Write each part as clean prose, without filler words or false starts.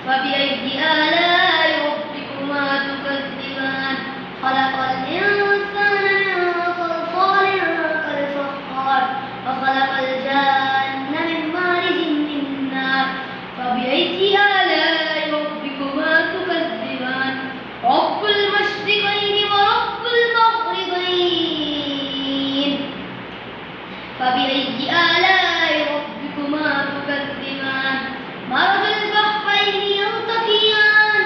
فبأي آلاء ربكما تكذبان خلق الإنسان من صلصال كالفخار وخلق الجن من مارج من نار فبأي آلاء ربكما تكذبان رب المشرقين ورب المغربين فبأي آلاء ربكما تكذبان مرج البحرين يلتقيان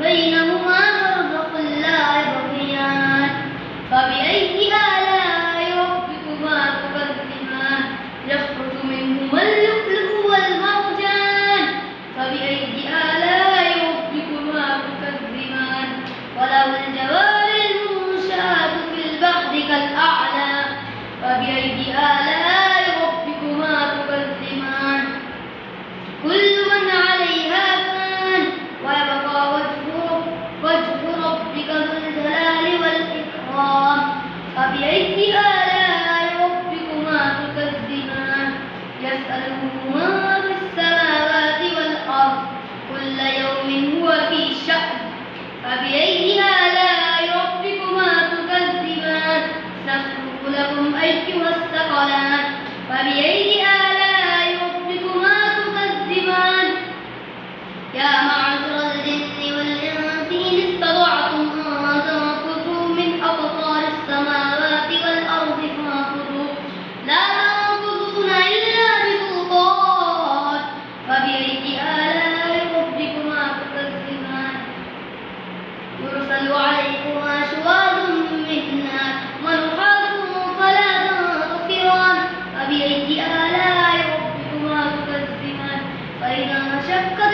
بينهما برزخ لا يبغيان فبأي آلاء ربكما تكذبان يخرج منهما اللؤلؤ والمرجان فبأي آلاء ربكما تكذبان وله الجوار المنشآت في البحر كالأعلام فبأي آلاء ربكما تكذبان كل من عليها فان ويبقى وجه ربك ذو الجلال والإكرام فبأي آلاء ربكما تكذبان يسأله من في السماوات والأرض كل يوم هو في شأن فبأي آلاء ربكما تكذبان سنفرغ لكم أيها الثقلان فبأي آلاء ربكما تكذبان يا معشر الجن والإنس إن استطعتم أن تنفذوا من أقطار السماوات والأرض فانفذوا لا تنفذون إلا بسلطان فبأي آلاء ربكما تكذبان يرسل عليكما شواظ من نار ونحاس فلا تنتصران فبأي آلاء ربكما تكذبان فإذا انشقت